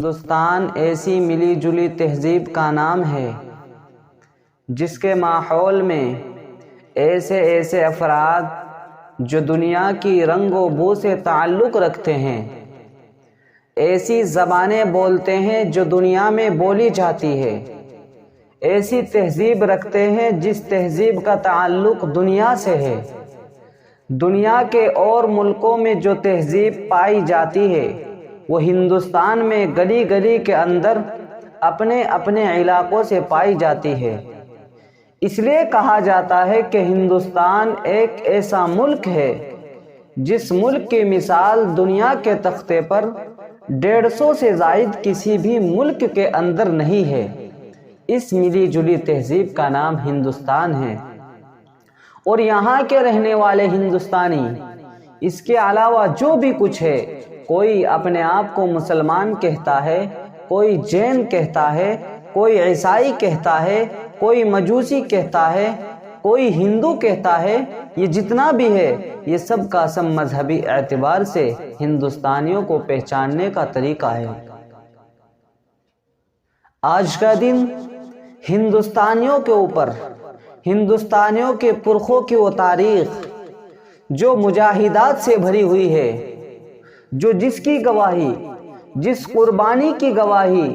ہندوستان ایسی ملی جلی تہذیب کا نام ہے جس کے ماحول میں ایسے افراد جو دنیا کی رنگ و بو سے تعلق رکھتے ہیں، ایسی زبانیں بولتے ہیں جو دنیا میں بولی جاتی ہے، ایسی تہذیب رکھتے ہیں جس تہذیب کا تعلق دنیا سے ہے۔ دنیا کے اور ملکوں میں جو تہذیب پائی جاتی ہے وہ ہندوستان میں گلی گلی کے اندر اپنے اپنے علاقوں سے پائی جاتی ہے۔ اس لیے کہا جاتا ہے کہ ہندوستان ایک ایسا ملک ہے جس ملک کی مثال دنیا کے تختے پر 150 سے زائد کسی بھی ملک کے اندر نہیں ہے۔ اس ملی جلی تہذیب کا نام ہندوستان ہے، اور یہاں کے رہنے والے ہندوستانی، اس کے علاوہ جو بھی کچھ ہے، کوئی اپنے آپ کو مسلمان کہتا ہے، کوئی جین کہتا ہے، کوئی عیسائی کہتا ہے، کوئی مجوسی کہتا ہے، کوئی ہندو کہتا ہے، یہ جتنا بھی ہے یہ سب کا سب مذہبی اعتبار سے ہندوستانیوں کو پہچاننے کا طریقہ ہے۔ آج کا دن ہندوستانیوں کے اوپر، ہندوستانیوں کے پرخوں کی وہ تاریخ جو مجاہدات سے بھری ہوئی ہے، جو جس کی گواہی، جس قربانی کی گواہی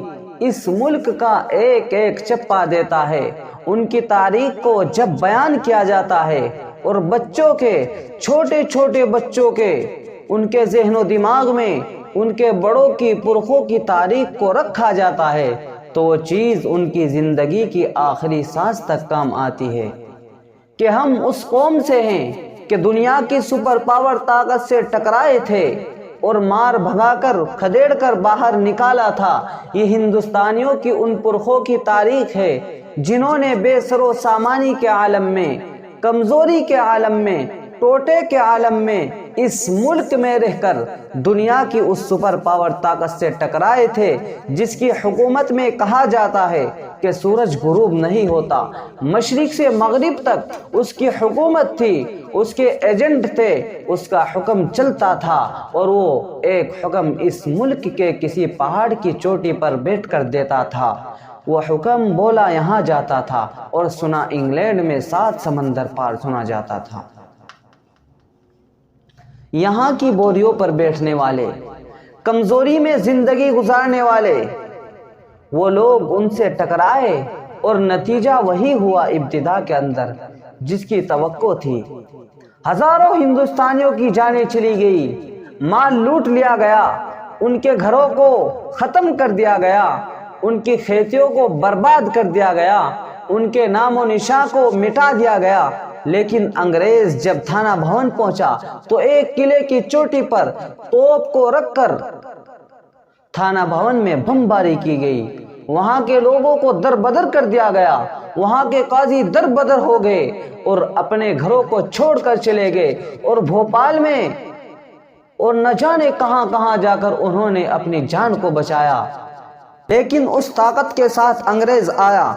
اس ملک کا ایک ایک چپا دیتا ہے، ان کی تاریخ کو جب بیان کیا جاتا ہے اور بچوں کے، چھوٹے چھوٹے بچوں کے، ان کے ذہن و دماغ میں ان کے بڑوں کی پرخوں کی تاریخ کو رکھا جاتا ہے تو وہ چیز ان کی زندگی کی آخری سانس تک کام آتی ہے کہ ہم اس قوم سے ہیں کہ دنیا کی سپر پاور طاقت سے ٹکرائے تھے اور مار بھگا کر کھدیڑ کر باہر نکالا تھا۔ یہ ہندوستانیوں کی ان پرخوں کی تاریخ ہے جنہوں نے بے سر و سامانی کے عالم میں، کمزوری کے عالم میں، ٹوٹے کے عالم میں اس ملک میں رہ کر دنیا کی اس سپر پاور طاقت سے ٹکرائے تھے جس کی حکومت میں کہا جاتا ہے کہ سورج غروب نہیں ہوتا، مشرق سے مغرب تک اس کی حکومت تھی، اس کے ایجنٹ تھے، اس کا حکم چلتا تھا، اور وہ ایک حکم اس ملک کے کسی پہاڑ کی چوٹی پر بیٹھ کر دیتا تھا۔ وہ حکم بولا یہاں جاتا تھا اور سنا انگلینڈ میں 7 سمندر پار سنا جاتا تھا۔ یہاں کی بوریوں پر بیٹھنے والے، کمزوری میں زندگی گزارنے والے، وہ لوگ ان سے ٹکرائے اور نتیجہ وہی ہوا ابتدا کے اندر جس کی توقع تھی۔ ہزاروں ہندوستانیوں کی جانیں چلی گئی، مال لوٹ لیا گیا، ان کے گھروں کو ختم کر دیا گیا، ان کی کھیتیوں کو برباد کر دیا گیا، ان کے نام و نشان کو مٹا دیا گیا۔ لیکن انگریز جب تھانہ بھون پہنچا تو ایک قلعے کی چوٹی پر توپ کو رکھ کر تھانہ بھون میں بمباری کی گئی، وہاں کے لوگوں کو در بدر کر دیا گیا، وہاں کے قاضی در بدر ہو گئے اور اپنے گھروں کو چھوڑ کر چلے گئے، اور بھوپال میں اور نہ جانے کہاں کہاں جا کر انہوں نے اپنی جان کو بچایا۔ لیکن اس طاقت کے ساتھ انگریز آیا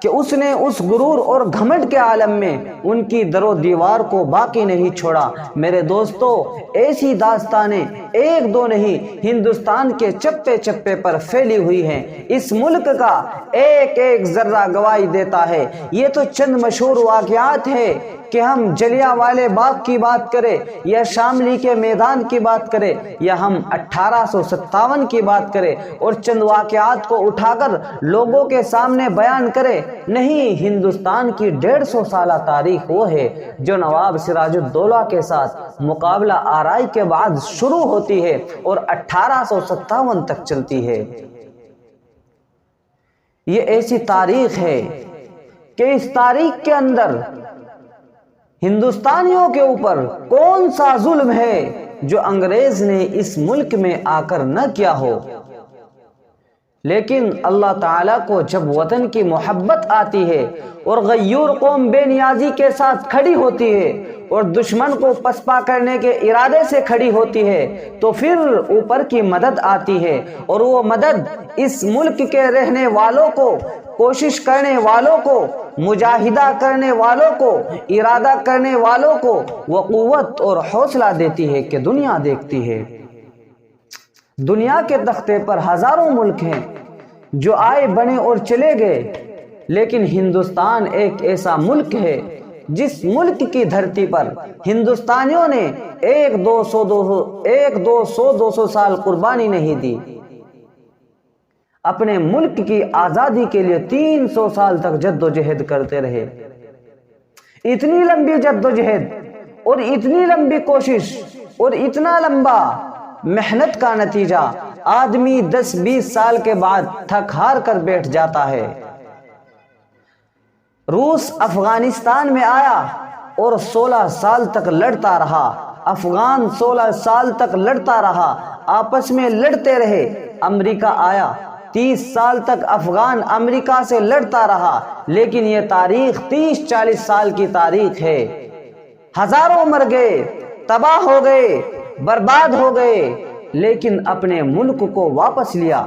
کہ اس نے اس غرور اور گھمنڈ کے عالم میں ان کی در و دیوار کو باقی نہیں چھوڑا۔ میرے دوستو، ایسی داستانیں ایک دو نہیں، ہندوستان کے چپے چپے پر پھیلی ہوئی ہیں۔ اس ملک کا ایک ایک ذرہ گواہی دیتا ہے۔ یہ تو چند مشہور واقعات ہیں کہ ہم جلیاں والے باغ کی بات کریں یا شاملی کے میدان کی بات کریں یا ہم 1857 کی بات کریں اور چند واقعات کو اٹھا کر لوگوں کے سامنے بیان کریں، نہیں، ہندوستان کی 150 سالہ تاریخ وہ ہے جو نواب سراج الدولہ کے ساتھ مقابلہ آرائی کے بعد شروع ہوتی ہے اور 1857 تک چلتی ہے۔ یہ ایسی تاریخ ہے کہ اس تاریخ کے اندر ہندوستانیوں کے اوپر کون سا ظلم ہے جو انگریز نے اس ملک میں آ کر نہ کیا ہو۔ لیکن اللہ تعالیٰ کو جب وطن کی محبت آتی ہے اور غیور قوم بے نیازی کے ساتھ کھڑی ہوتی ہے اور دشمن کو پسپا کرنے کے ارادے سے کھڑی ہوتی ہے تو پھر اوپر کی مدد آتی ہے، اور وہ مدد اس ملک کے رہنے والوں کو، کوشش کرنے والوں کو، مجاہدہ کرنے والوں کو، ارادہ کرنے والوں کو وہ قوت اور حوصلہ دیتی ہے کہ دنیا دیکھتی ہے۔ دنیا کے تختے پر ہزاروں ملک ہیں جو آئے بنے اور چلے گئے، لیکن ہندوستان ایک ایسا ملک ہے جس ملک کی دھرتی پر ہندوستانیوں نے ایک دو سو سال قربانی نہیں دی، اپنے ملک کی آزادی کے لیے 300 سال تک جد و جہد کرتے رہے۔ اتنی لمبی جد و جہد اور اتنی لمبی کوشش اور اتنا لمبا محنت کا نتیجہ آدمی 10-20 سال کے بعد تھک ہار کر بیٹھ جاتا ہے۔ روس افغانستان میں آیا اور 16 سال تک لڑتا رہا، افغان 16 سال تک لڑتا رہا، آپس میں لڑتے رہے۔ امریکہ آیا، 30 سال تک افغان امریکہ سے لڑتا رہا، لیکن یہ تاریخ 30-40 سال کی تاریخ ہے۔ ہزاروں مر گئے، تباہ ہو گئے، برباد ہو گئے، لیکن اپنے ملک کو واپس لیا،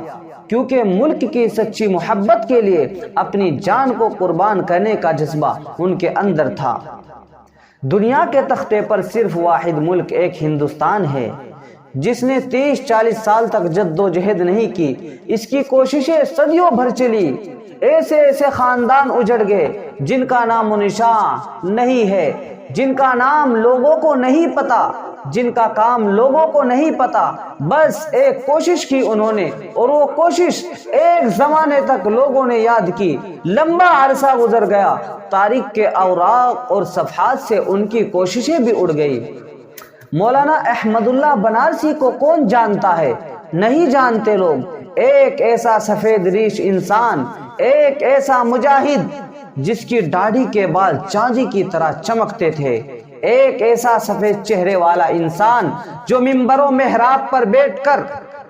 کیونکہ ملک کی سچی محبت کے لیے اپنی جان کو قربان کرنے کا جذبہ ان کے اندر تھا۔ دنیا کے تختے پر صرف واحد ملک ایک ہندوستان ہے جس نے 30-40 سال تک جد و جہد نہیں کی، اس کی کوششیں صدیوں بھر چلی، ایسے ایسے خاندان اجڑ گئے جن کا نام و نشان نہیں ہے، جن کا نام لوگوں کو نہیں پتا، جن کا کام لوگوں کو نہیں پتا، بس ایک کوشش کی انہوں نے، اور وہ کوشش ایک زمانے تک لوگوں نے یاد کی، لمبا عرصہ گزر گیا، تاریخ کے اوراق اور صفحات سے ان کی کوششیں بھی اڑ گئی۔ مولانا احمد اللہ بنارسی کو کون جانتا ہے؟ نہیں جانتے لوگ۔ ایک ایسا سفید ریش انسان، ایک ایسا مجاہد جس کی داڑھی کے بال چاندی کی طرح چمکتے تھے، ایک ایسا سفید چہرے والا انسان جو منبر و محراب پر بیٹھ کر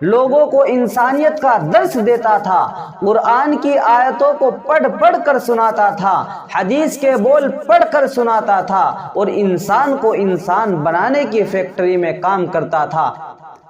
لوگوں کو انسانیت کا درس دیتا تھا، قرآن کی آیتوں کو پڑھ پڑھ کر سناتا تھا، حدیث کے بول پڑھ کر سناتا تھا، اور انسان کو انسان بنانے کی فیکٹری میں کام کرتا تھا۔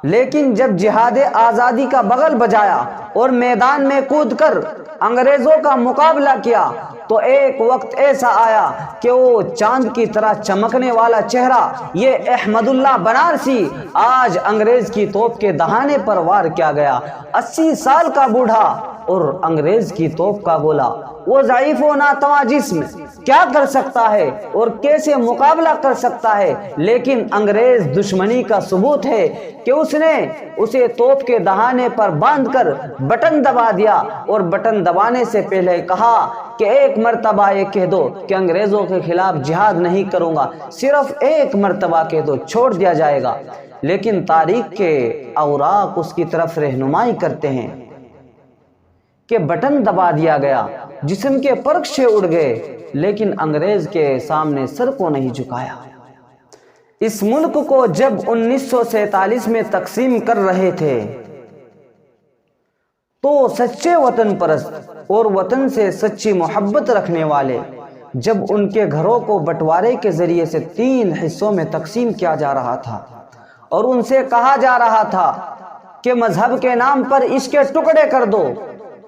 لیکن جب جہاد آزادی کا بغل بجایا اور میدان میں کود کر انگریزوں کا مقابلہ کیا، تو ایک وقت ایسا آیا کہ وہ چاند کی طرح چمکنے والا چہرہ، یہ احمد اللہ بنارسی، آج انگریز کی توپ کے دہانے پر وار کیا گیا۔ 80 سال کا بوڑھا اور انگریز کی توپ کا گولا، وہ ضعیف و ناتواں جسم کیا کر سکتا ہے اور کیسے مقابلہ کر سکتا ہے؟ لیکن انگریز دشمنی کا ثبوت ہے کہ اس نے اسے توپ کے دہانے پر باندھ کر بٹن دبا دیا، اور بٹن دبانے سے پہلے کہا کہ ایک مرتبہ یہ کہہ دو کہ انگریزوں کے خلاف جہاد نہیں کروں گا، صرف ایک مرتبہ کہہ دو، چھوڑ دیا جائے گا۔ لیکن تاریخ کے اوراق اس کی طرف رہنمائی کرتے ہیں کہ بٹن دبا دیا گیا، جسم کے پرخشے اڑ گئے، لیکن انگریز کے سامنے سر کو نہیں جھکایا۔ اس ملک کو جب 1947 میں تقسیم کر رہے تھے تو سچے وطن پرست اور وطن سے سچی محبت رکھنے والے، جب ان کے گھروں کو بٹوارے کے ذریعے سے 3 حصوں میں تقسیم کیا جا رہا تھا اور ان سے کہا جا رہا تھا کہ مذہب کے نام پر اس کے ٹکڑے کر دو،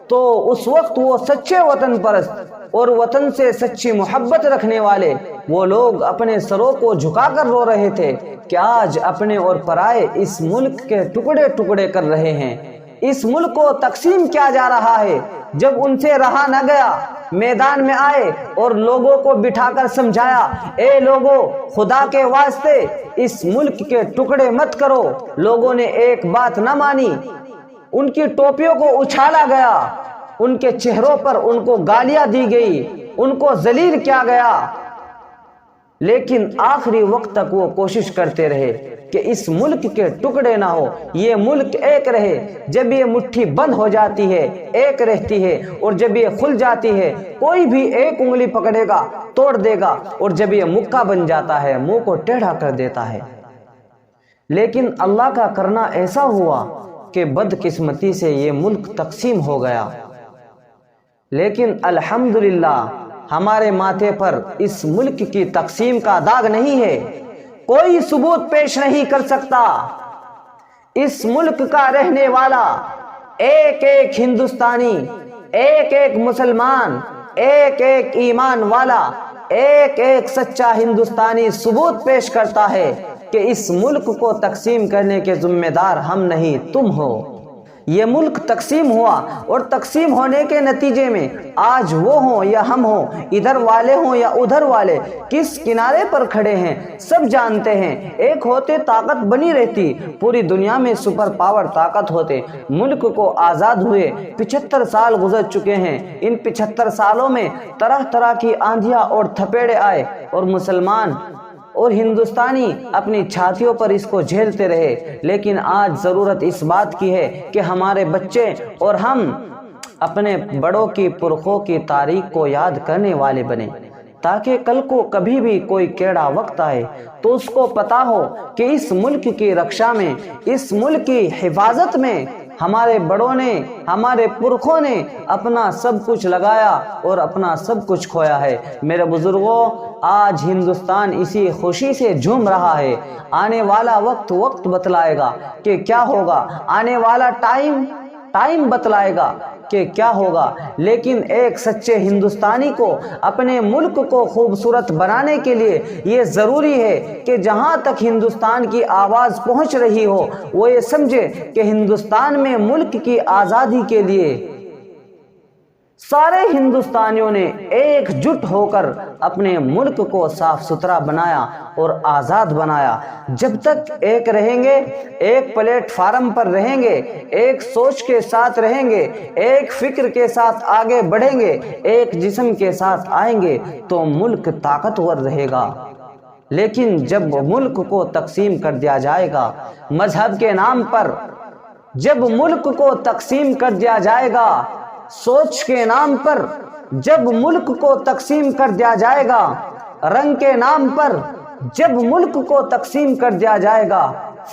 تو اس وقت وہ سچے وطن پرست اور وطن سے سچی محبت رکھنے والے وہ لوگ اپنے سروں کو جھکا کر رو رہے تھے کہ آج اپنے اور پرائے اس ملک کے ٹکڑے ٹکڑے کر رہے ہیں، اس ملک کو تقسیم کیا جا رہا ہے۔ جب ان سے رہا نہ گیا، میدان میں آئے اور لوگوں کو بٹھا کر سمجھایا، اے لوگوں، خدا کے واسطے اس ملک کے ٹکڑے مت کرو۔ لوگوں نے ایک بات نہ مانی، ان کی ٹوپیوں کو اچھالا گیا، ان کے چہروں پر ان کو گالیاں دی گئی، ان کو ذلیل کیا گیا، لیکن آخری وقت تک وہ کوشش کرتے رہے کہ اس ملک کے ٹکڑے نہ ہو، یہ ملک ایک رہے۔ جب یہ مٹھی بند ہو جاتی ہے ایک رہتی ہے، اور جب یہ کھل جاتی ہے کوئی بھی ایک انگلی پکڑے گا توڑ دے گا، اور جب یہ مکہ بن جاتا ہے منہ کو ٹیڑھا کر دیتا ہے۔ لیکن اللہ کا کرنا ایسا ہوا کہ بدقسمتی سے یہ ملک تقسیم ہو گیا، لیکن الحمدللہ ہمارے ماتھے پر اس ملک کی تقسیم کا داغ نہیں ہے۔ کوئی ثبوت پیش نہیں کر سکتا۔ اس ملک کا رہنے والا ایک ایک ہندوستانی، ایک ایک مسلمان، ایک ایک ایمان والا، ایک ایک سچا ہندوستانی ثبوت پیش کرتا ہے کہ اس ملک کو تقسیم کرنے کے ذمہ دار ہم نہیں تم ہو۔ یہ ملک تقسیم ہوا اور تقسیم ہونے کے نتیجے میں آج وہ ہوں یا ہم ہوں، ادھر والے ہوں یا ادھر والے، کس کنارے پر کھڑے ہیں سب جانتے ہیں۔ ایک ہوتے طاقت بنی رہتی، پوری دنیا میں سپر پاور طاقت ہوتے۔ ملک کو آزاد ہوئے 75 سال گزر چکے ہیں۔ ان 75 سالوں میں طرح طرح کی آندھیاں اور تھپیڑے آئے اور مسلمان اور ہندوستانی اپنی چھاتیوں پر اس کو جھیلتے رہے، لیکن آج ضرورت اس بات کی ہے کہ ہمارے بچے اور ہم اپنے بڑوں کی پرخوں کی تاریخ کو یاد کرنے والے بنیں، تاکہ کل کو کبھی بھی کوئی کیڑا وقت آئے تو اس کو پتا ہو کہ اس ملک کی رکشا میں، اس ملک کی حفاظت میں ہمارے بڑوں نے، ہمارے پرکھوں نے اپنا سب کچھ لگایا اور اپنا سب کچھ کھویا ہے۔ میرے بزرگوں، آج ہندوستان اسی خوشی سے جھوم رہا ہے۔ آنے والا وقت بتلائے گا کہ کیا ہوگا، آنے والا ٹائم بتلائے گا کہ کیا ہوگا، لیکن ایک سچے ہندوستانی کو اپنے ملک کو خوبصورت بنانے کے لیے یہ ضروری ہے کہ جہاں تک ہندوستان کی آواز پہنچ رہی ہو وہ یہ سمجھے کہ ہندوستان میں ملک کی آزادی کے لیے سارے ہندوستانیوں نے ایک جٹ ہو کر اپنے ملک کو صاف ستھرا بنایا اور آزاد بنایا۔ جب تک ایک رہیں گے، ایک پلیٹ فارم پر رہیں گے، ایک سوچ کے ساتھ رہیں گے، ایک فکر کے ساتھ آگے بڑھیں گے، ایک جسم کے ساتھ آئیں گے تو ملک طاقتور رہے گا۔ لیکن جب ملک کو تقسیم کر دیا جائے گا مذہب کے نام پر، جب ملک کو تقسیم کر دیا جائے گا سوچ کے نام پر، جب ملک کو تقسیم کر دیا جائے گا رنگ کے نام پر، جب ملک کو تقسیم کر دیا جائے گا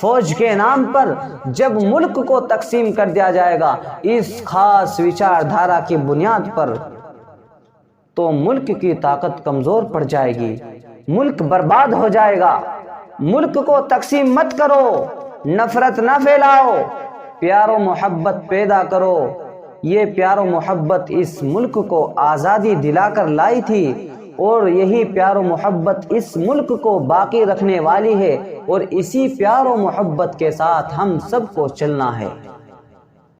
فوج کے نام پر، جب ملک کو تقسیم کر دیا جائے گا اس خاص وچار دھارا کی بنیاد پر، تو ملک کی طاقت کمزور پڑ جائے گی، ملک برباد ہو جائے گا۔ ملک کو تقسیم مت کرو، نفرت نہ پھیلاؤ، پیار و محبت پیدا کرو۔ یہ پیار و محبت اس ملک کو آزادی دلا کر لائی تھی، اور یہی پیار و محبت اس ملک کو باقی رکھنے والی ہے، اور اسی پیار و محبت کے ساتھ ہم سب کو چلنا ہے۔